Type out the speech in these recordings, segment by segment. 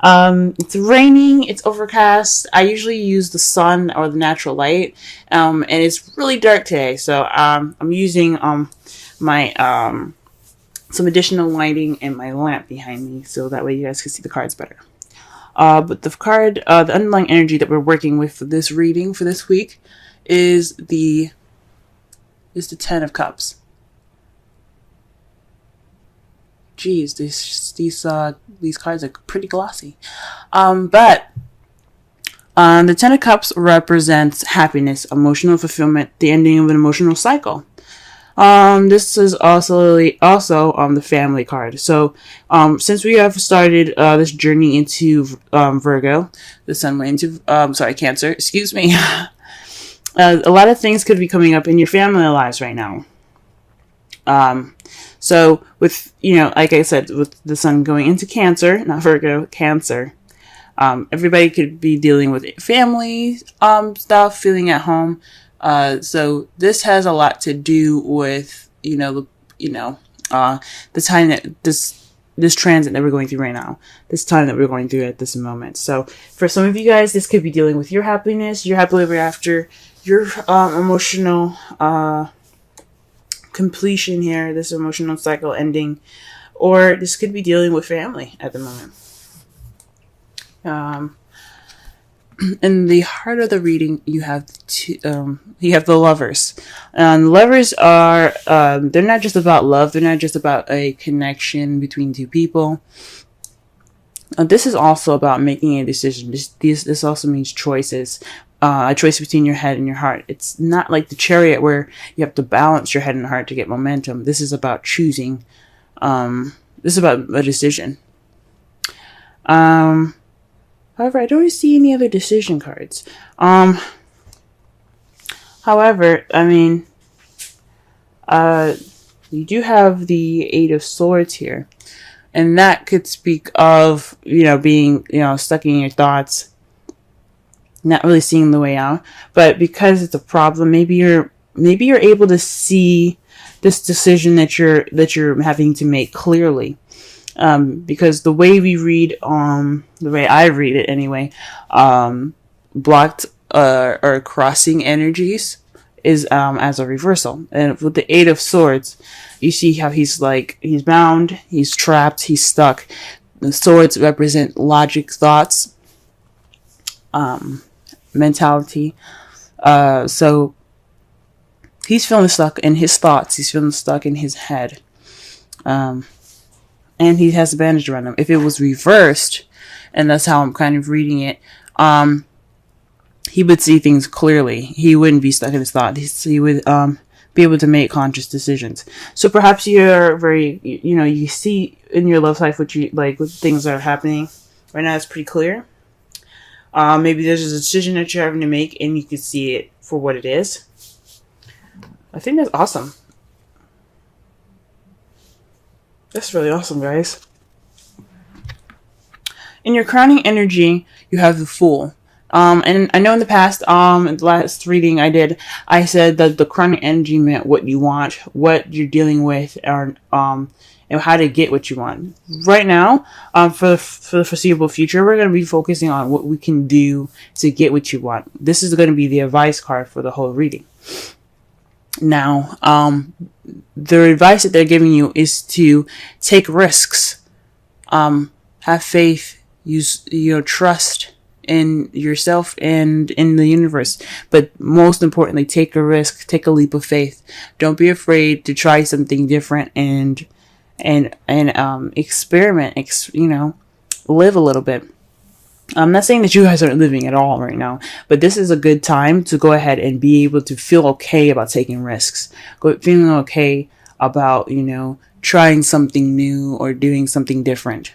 It's raining, it's overcast. I usually use the sun or the natural light. And it's really dark today. So, I'm using, my, some additional lighting and my lamp behind me. So that way you guys can see the cards better. But the underlying energy that we're working with for this reading for this week is the Ten of Cups. Geez, these cards are pretty glossy. But the Ten of Cups represents happiness, emotional fulfillment, the ending of an emotional cycle. This is also the family card. So, since we have started this journey into Virgo, the sun went into Cancer. Excuse me. A lot of things could be coming up in your family lives right now. So with, like I said, with the sun going into Cancer, not Virgo, Cancer, everybody could be dealing with family, stuff, feeling at home. So this has a lot to do with, the time that this transit that we're going through right now, this time that we're going through at this moment. So for some of you guys, this could be dealing with your happiness, your happily ever after, your, emotional, completion here, this emotional cycle ending, or this could be dealing with family at the moment. In the heart of the reading, you have the Lovers. Lovers are they're not just about love. They're not just about a connection between two people. This is also about making a decision. This also means choices. A choice between your head and your heart. It's not like the Chariot where you have to balance your head and heart to get momentum. This is about choosing. This is about a decision. However, I don't see any other decision cards. However, you do have the Eight of Swords here. And that could speak of, being, stuck in your thoughts, not really seeing the way out. But because it's a problem, maybe you're able to see this decision that you're having to make clearly. Because the way we read, the way I read it anyway, blocked or crossing energies is as a reversal. And with the Eight of Swords, you see how he's bound, he's trapped, he's stuck. The swords represent logic, thoughts, mentality. So he's feeling stuck in his thoughts. He's feeling stuck in his head. And he has a bandage around him. If it was reversed, and that's how I'm kind of reading it, he would see things clearly. He wouldn't be stuck in his thoughts. He would be able to make conscious decisions. So perhaps you're very, you see in your love life what things that are happening right now. It's pretty clear. Maybe there's a decision that you're having to make, and you can see it for what it is. I think that's awesome. That's really awesome, guys. In your crowning energy, you have the Fool. And I know in the past, in the last reading I did, I said that the crowning energy meant what you want, what you're dealing with, and how to get what you want. Right now, for the foreseeable future, we're going to be focusing on what we can do to get what you want. This is going to be the advice card for the whole reading. Now, the advice that they're giving you is to take risks, have faith, use trust in yourself and in the universe. But most importantly, take a risk, take a leap of faith. Don't be afraid to try something different and experiment. Live a little bit. I'm not saying that you guys aren't living at all right now, but this is a good time to go ahead and be able to feel okay about taking risks. Feeling okay about, trying something new or doing something different.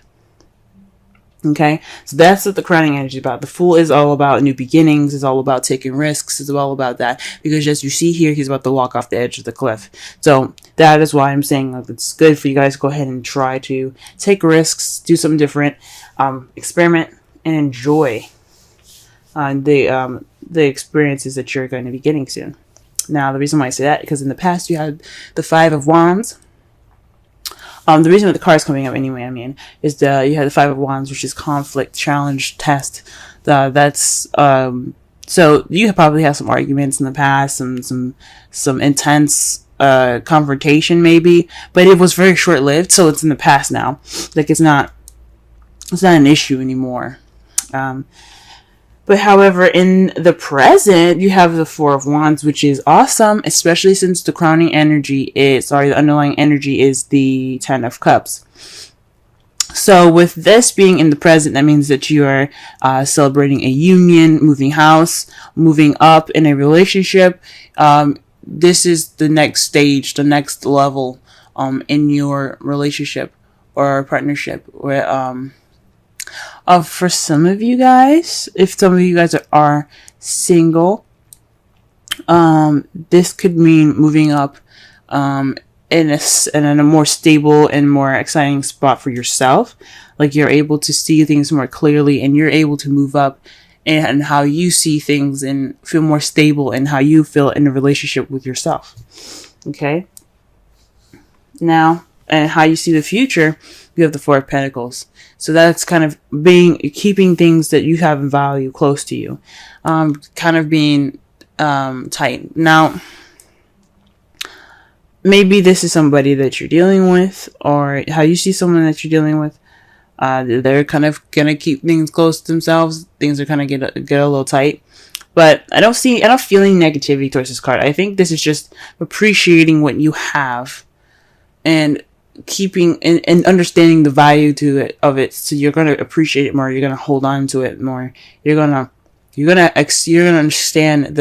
Okay, so that's what the crowning energy is about. The Fool is all about new beginnings. It's all about taking risks. It's all about that. Because as you see here, he's about to walk off the edge of the cliff. So that is why I'm saying it's good for you guys to go ahead and try to take risks, do something different, experiment, and enjoy the experiences that you're going to be getting soon. Now, the reason why I say that, because in the past you had the Five of Wands. The reason that the card is coming up anyway, I mean, is you have the Five of Wands, which is conflict, challenge, test. That's so you probably have some arguments in the past, some intense confrontation maybe, but it was very short lived, so it's in the past now. Like it's not an issue anymore. But however, in the present, you have the Four of Wands, which is awesome, especially since the crowning energy is, the underlying energy is the Ten of Cups. So with this being in the present, that means that you are celebrating a union, moving house, moving up in a relationship. This is the next stage, the next level in your relationship or partnership. Where for some of you guys, if some of you guys are single, this could mean moving up in a more stable and more exciting spot for yourself. Like you're able to see things more clearly, and you're able to move up and how you see things and feel more stable in how you feel in a relationship with yourself. Okay. Now, and how you see the future, you have the Four of Pentacles. So that's kind of keeping things that you have in value close to you, kind of being tight. Now, maybe this is somebody that you're dealing with, or how you see someone that you're dealing with. They're kind of gonna keep things close to themselves. Things are kind of get a little tight, but I don't feel any negativity towards this card. I think this is just appreciating what you have, and keeping and understanding the value of it. So you're gonna appreciate it more. You're gonna hold on to it more. You're gonna understand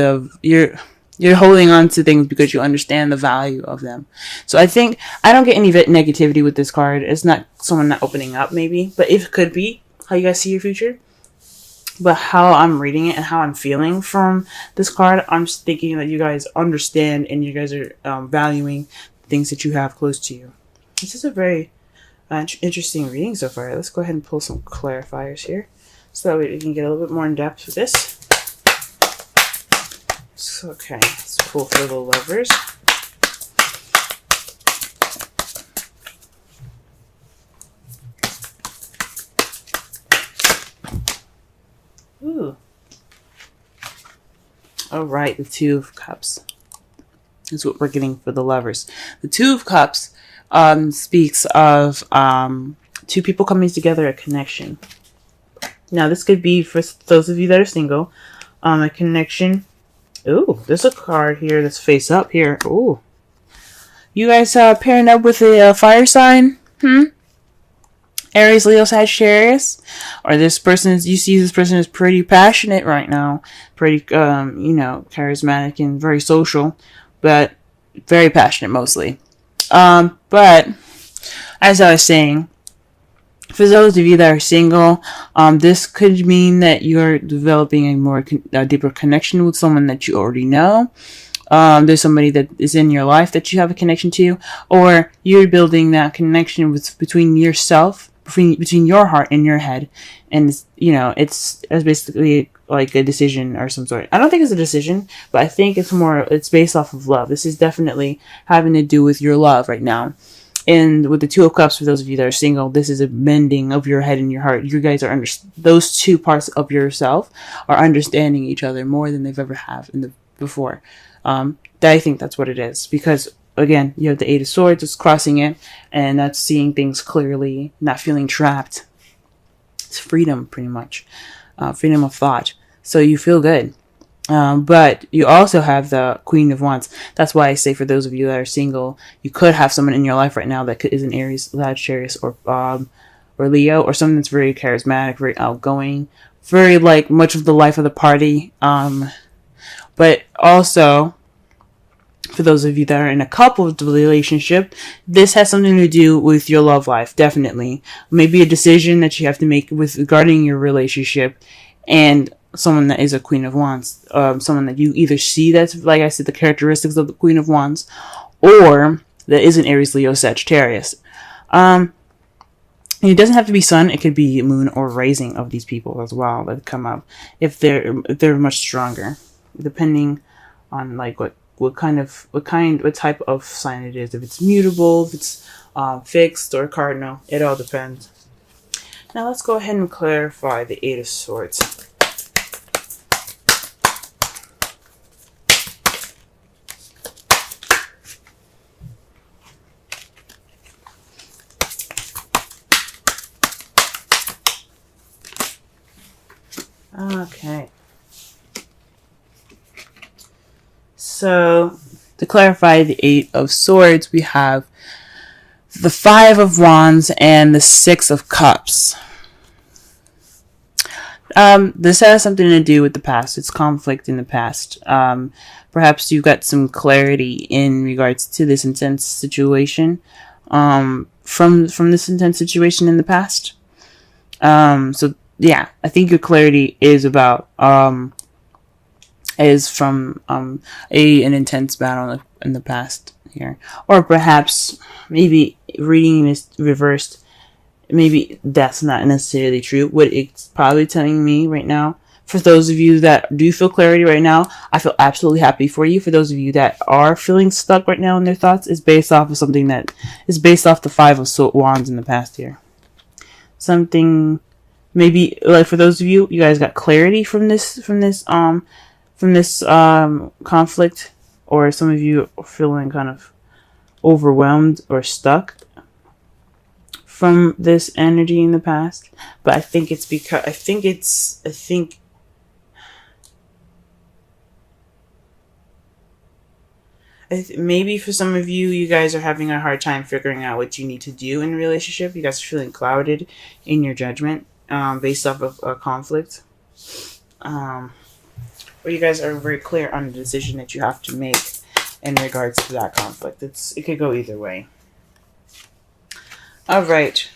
you're holding on to things because you understand the value of them. So I think I don't get any negativity with this card. It's not someone not opening up, maybe, but it could be how you guys see your future. But how I'm reading it and how I'm feeling from this card, I'm just thinking that you guys understand and you guys are valuing things that you have close to you. This is a very interesting reading so far. Let's go ahead and pull some clarifiers here so that we can get a little bit more in depth with this. So, okay, let's pull for the Lovers. Ooh. All right, the Two of Cups is what we're getting for the Lovers. The Two of Cups speaks of two people coming together, a connection. Now, this could be for those of you that are single, a connection. Ooh, there's a card here that's face up here. Ooh. You guys pairing up with a fire sign? Aries, Leo, Sagittarius? Or you see this person is pretty passionate right now. Pretty, charismatic and very social. But very passionate mostly. But as I was saying, for those of you that are single, this could mean that you're developing a deeper connection with someone that you already know. There's somebody that is in your life that you have a connection to, or you're building that connection between yourself, between your heart and your head, and it's basically like a decision or some sort. I don't think it's a decision, but I think it's based off of love. This is definitely having to do with your love right now. And with the Two of Cups, for those of you that are single, this is a mending of your head and your heart. You guys are those two parts of yourself are understanding each other more than they've ever have before. I think that's what it is, because again, you have the Eight of Swords, it's crossing it, and that's seeing things clearly, not feeling trapped. It's freedom, pretty much, freedom of thought. So you feel good. But you also have the Queen of Wands. That's why I say for those of you that are single, you could have someone in your life right now that is an Aries, Sagittarius, or Leo, or someone that's very charismatic, very outgoing, very much of the life of the party. But also, for those of you that are in a couple relationship, this has something to do with your love life, definitely. Maybe a decision that you have to make regarding your relationship, and someone that is a Queen of Wands, someone that you either see that's, like I said, the characteristics of the Queen of Wands, or that is an Aries, Leo, Sagittarius. It doesn't have to be sun; it could be moon or rising of these people as well that come up if they're much stronger, depending on what type of sign it is. If it's mutable, if it's fixed or cardinal. It all depends. Now let's go ahead and clarify the Eight of Swords. Okay. So, to clarify the Eight of Swords, we have the Five of Wands and the Six of Cups. This has something to do with the past. It's conflict in the past. Perhaps you got some clarity in regards to this intense situation from this intense situation in the past. So yeah, I think your clarity is about is from an intense battle in the past here, or perhaps maybe reading this reversed. Maybe that's not necessarily true. What it's probably telling me right now, for those of you that do feel clarity right now, I feel absolutely happy for you. For those of you that are feeling stuck right now in their thoughts, is based off of something that is based off the Five of Wands in the past here. Something, maybe like for those of you, you guys got clarity from this conflict, or some of you are feeling kind of overwhelmed or stuck from this energy in the past. But I think it's because maybe for some of you, you guys are having a hard time figuring out what you need to do in a relationship. You guys are feeling clouded in your judgment based off of a conflict. Or you guys are very clear on the decision that you have to make in regards to that conflict. It could go either way. All right.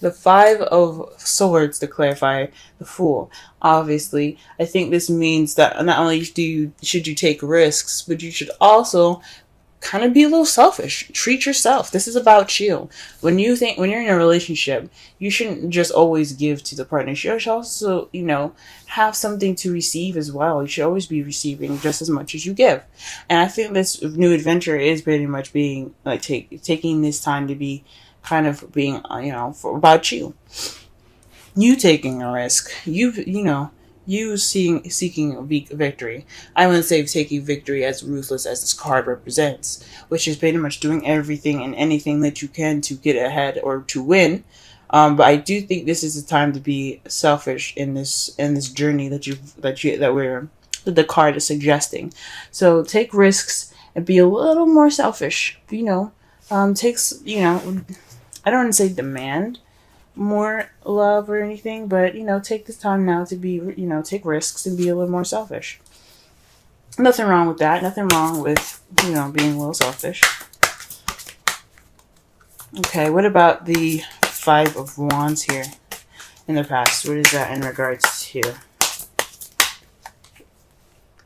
The Five of Swords, to clarify, the Fool. Obviously, I think this means that not only should you take risks, but you should also kind of be a little selfish. Treat yourself. This is about you. When you're in a relationship, you shouldn't just always give to the partner. You should also, have something to receive as well. You should always be receiving just as much as you give. And I think this new adventure is pretty much being like taking this time to be kind of being, about you. You taking a risk. You seeking victory. I wouldn't say taking victory as ruthless as this card represents, which is pretty much doing everything and anything that you can to get ahead or to win. But I do think this is the time to be selfish in this journey that the card is suggesting. So take risks and be a little more selfish. I don't want to say demand more love or anything, but take this time now to be take risks and be a little more selfish. Nothing wrong with that. Nothing wrong with being a little selfish. Okay, what about the Five of Wands here in the past? What is that in regards to?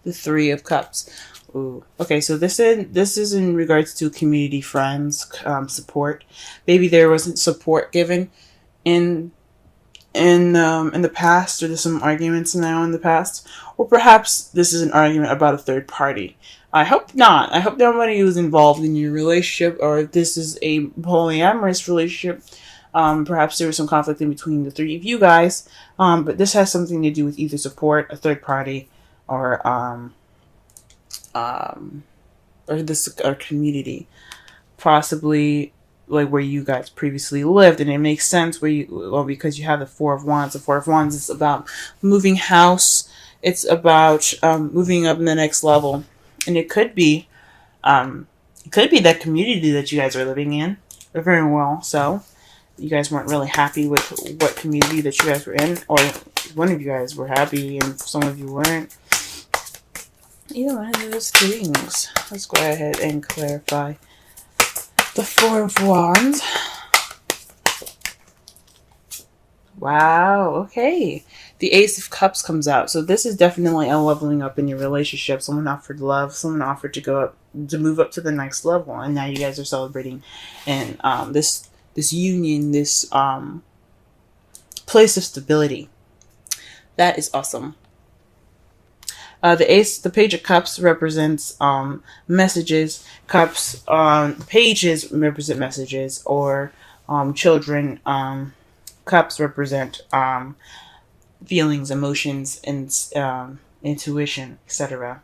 The Three of Cups. Ooh. Okay, so this is in regards to community, friends, support. Maybe there wasn't support given in the past, or there's some arguments now in the past, or perhaps this is an argument about a third party. I hope not. I hope nobody was involved in your relationship, or if this is a polyamorous relationship, perhaps there was some conflict in between the three of you guys. But this has something to do with either support, a third party, or community, possibly like where you guys previously lived. And it makes sense because you have the Four of Wands. The Four of Wands is about moving house. It's about moving up in the next level, and it could be that community that you guys are living in. Very well, so you guys weren't really happy with what community that you guys were in, or one of you guys were happy and some of you weren't. Either one of those things. Let's go ahead and clarify the Four of Wands. Wow, okay. The Ace of Cups comes out. So this is definitely a leveling up in your relationship. Someone offered love. Someone offered to move up to the next level. And now you guys are celebrating. And this union, this place of stability. That is awesome. The Page of Cups represents messages. Cups, pages represent messages or children. Cups represent feelings, emotions, and intuition, etc.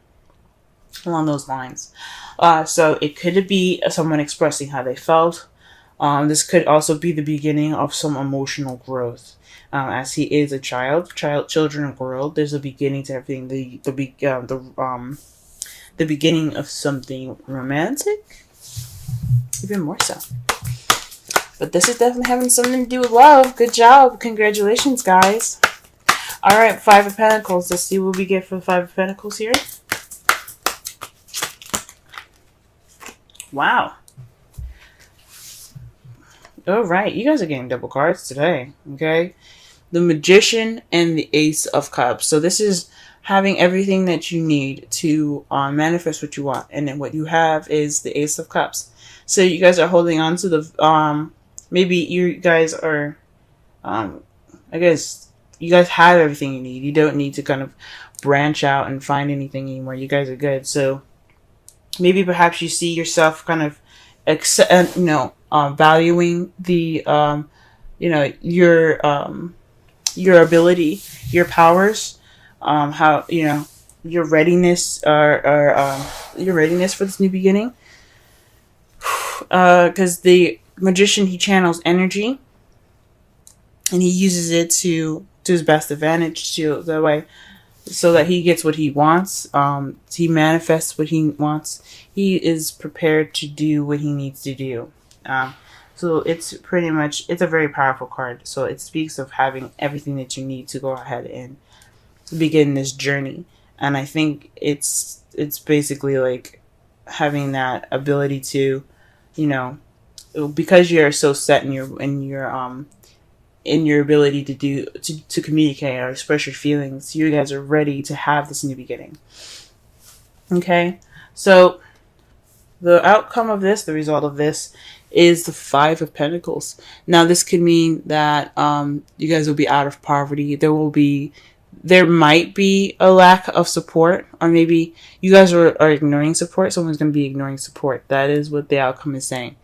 Along those lines. So it could be someone expressing how they felt. This could also be the beginning of some emotional growth. As he is a children grow. There's a beginning to everything. The beginning of something romantic, even more so. But this is definitely having something to do with love. Good job, congratulations, guys. All right, Five of Pentacles. Let's see what we get for the Five of Pentacles here. Wow. All right, you guys are getting double cards today, okay? The Magician and the Ace of Cups. So this is having everything that you need to manifest what you want. And then what you have is the Ace of Cups. So you guys are holding on to the, maybe you guys are, I guess you guys have everything you need. You don't need to kind of branch out and find anything anymore. You guys are good. So maybe perhaps you see yourself kind of valuing the, your ability, your powers, how, your readiness, your readiness for this new beginning. Because the Magician, he channels energy and he uses it to his best advantage so that he gets what he wants. He manifests what he wants. He is prepared to do what he needs to do. So it's pretty much, it's a very powerful card. So it speaks of having everything that you need to go ahead and begin this journey. And I think it's basically like having that ability to, because you're so set in your ability to communicate or express your feelings, you guys are ready to have this new beginning. Okay, so the outcome of this, the result of this, is the Five of Pentacles. Now, this could mean that you guys will be out of poverty. There might be a lack of support, or maybe you guys are ignoring support. Someone's going to be ignoring support. That is what the outcome is saying.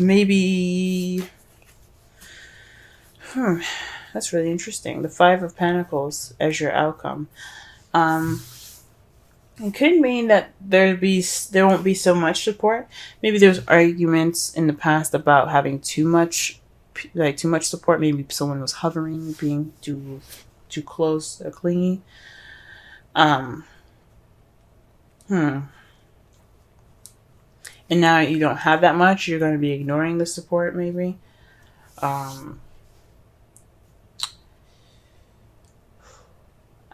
Maybe. That's really interesting. The Five of Pentacles as your outcome. It could mean that there won't be so much support. Maybe there's arguments in the past about having too much support. Maybe someone was hovering, being too close, clingy. And now you don't have that much. You're going to be ignoring the support, maybe.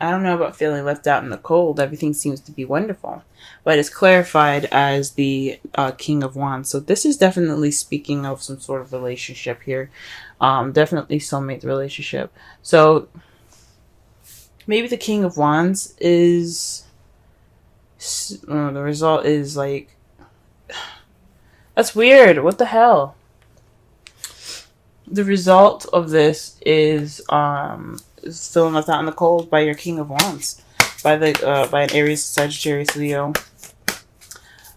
I don't know about feeling left out in the cold. Everything seems to be wonderful. But it's clarified as the King of Wands. So this is definitely speaking of some sort of relationship here. Definitely soulmate relationship. So maybe the King of Wands is... the result is like... That's weird. What the hell? The result of this is feeling left out in the cold by your King of Wands, by an Aries, Sagittarius, Leo.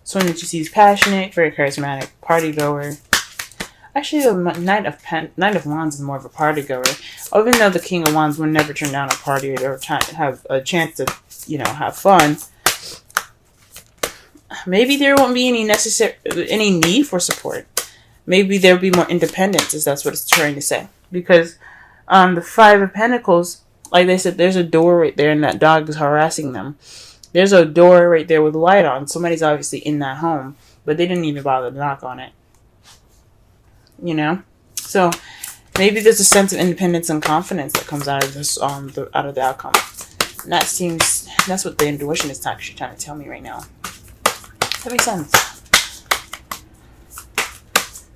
Someone that you see is passionate, very charismatic, party goer. Actually, the Knight of Wands is more of a party goer. Even though the King of Wands would never turn down a party or have a chance to, have fun. Maybe there won't be any need for support. Maybe there'll be more independence, if that's what it's trying to say. Because the Five of Pentacles, like they said, there's a door right there and that dog is harassing them. There's a door right there with a light on. Somebody's obviously in that home, but they didn't even bother to knock on it. So maybe there's a sense of independence and confidence that comes out of this, out of the outcome. And that's what the intuition is actually trying to tell me right now. That makes sense.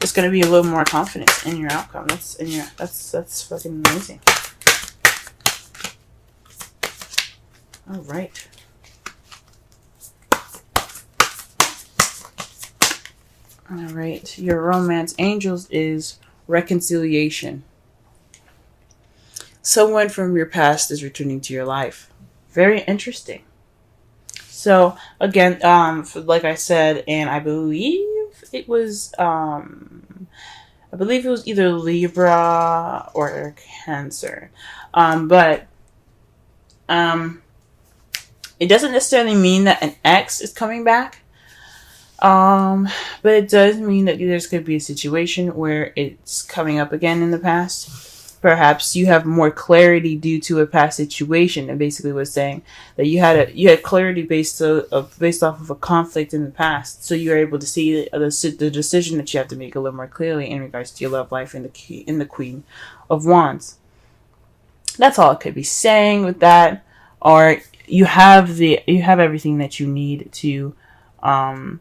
It's going to be a little more confidence in your outcome. That's fucking amazing. All right. All right. Your romance angels is reconciliation. Someone from your past is returning to your life. Very interesting. So again, like I said, and I believe it was, either Libra or Cancer, but it doesn't necessarily mean that an ex is coming back. But it does mean that there's going to be a situation where it's coming up again in the past. Perhaps you have more clarity due to a past situation, and basically was saying that you had clarity based off of a conflict in the past, so you're able to see the decision that you have to make a little more clearly in regards to your love life in the Queen of Wands. That's all it could be saying with that, or you have everything that you need to handle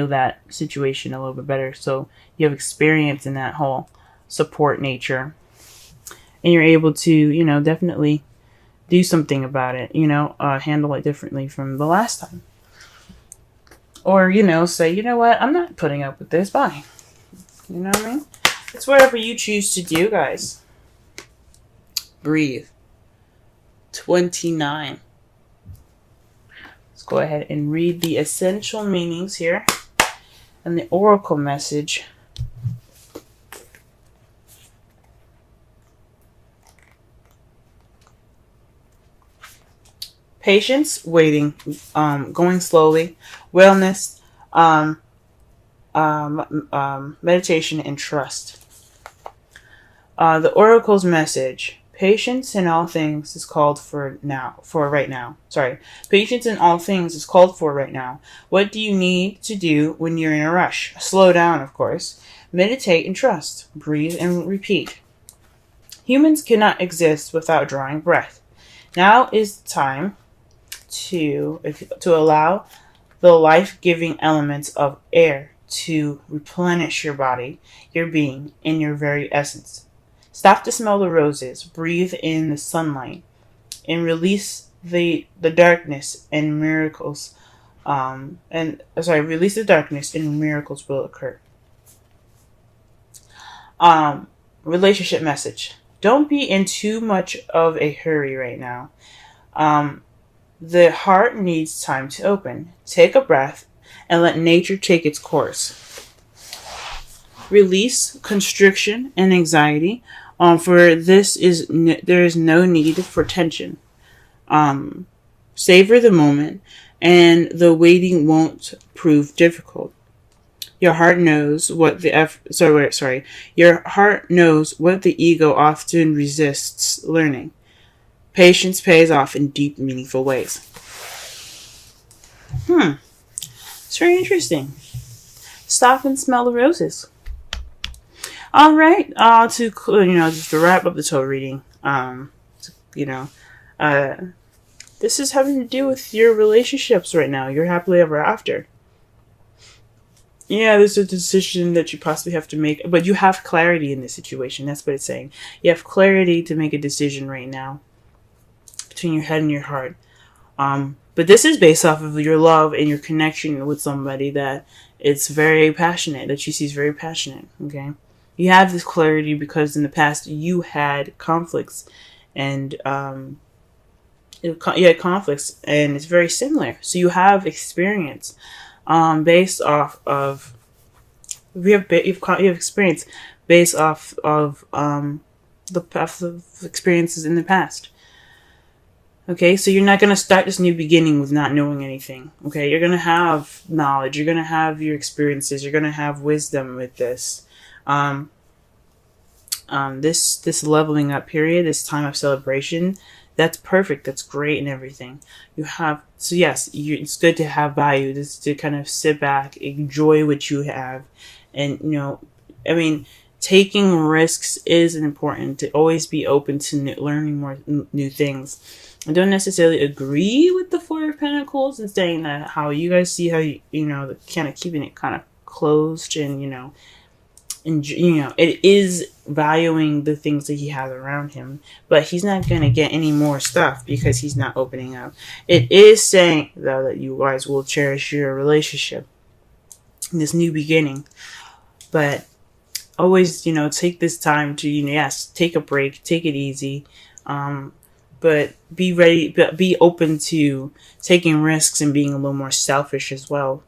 that situation a little bit better. So you have experience in that whole support nature, and you're able to, definitely do something about it, handle it differently from the last time. Or, say, you know what, I'm not putting up with this, bye. You know what I mean? It's whatever you choose to do, guys. Breathe. 29. Let's go ahead and read the essential meanings here and the oracle message. Patience, waiting, going slowly, wellness, meditation, and trust. The oracle's message. Patience in all things is called for right now. Patience in all things is called for right now. What do you need to do when you're in a rush? Slow down, of course. Meditate and trust. Breathe and repeat. Humans cannot exist without drawing breath. Now is the time to allow the life-giving elements of air to replenish your body, your being, and your very essence. Stop to smell the roses, breathe in the sunlight, and release the darkness, and miracles. Release the darkness, and miracles will occur. Relationship message. Don't be in too much of a hurry right now. The heart needs time to open. Take a breath and let nature take its course. Release constriction and anxiety. For this there is no need for tension. Savor the moment, and the waiting won't prove difficult. Your heart knows what Your heart knows what the ego often resists learning. Patience pays off in deep, meaningful ways. It's very interesting. Stop and smell the roses. All right. Just to wrap up the tarot reading. This is having to do with your relationships right now. You're happily ever after. Yeah, there's a decision that you possibly have to make, but you have clarity in this situation. That's what it's saying. You have clarity to make a decision right now between your head and your heart. But this is based off of your love and your connection with somebody that it's very passionate, that you see is very passionate, okay? You have this clarity because in the past you had conflicts, and you had conflicts, and it's very similar. So you have experience based off of you have experience based off of the path of experiences in the past. Okay, so you're not going to start this new beginning with not knowing anything. Okay, you're going to have knowledge. You're going to have your experiences. You're going to have wisdom with this. This leveling up period, this time of celebration, that's perfect. That's great and everything. It's good to have value. It's to kind of sit back, enjoy what you have. And, taking risks is important, to always be open to learning more new things. I don't necessarily agree with the Four of Pentacles and saying that how you guys see how kind of keeping it kind of closed, and it is valuing the things that he has around him, but he's not going to get any more stuff because he's not opening up. It is saying though that you guys will cherish your relationship. this new beginning. But always, take this time to, yes, take a break, take it easy. But be ready, but be open to taking risks and being a little more selfish as well.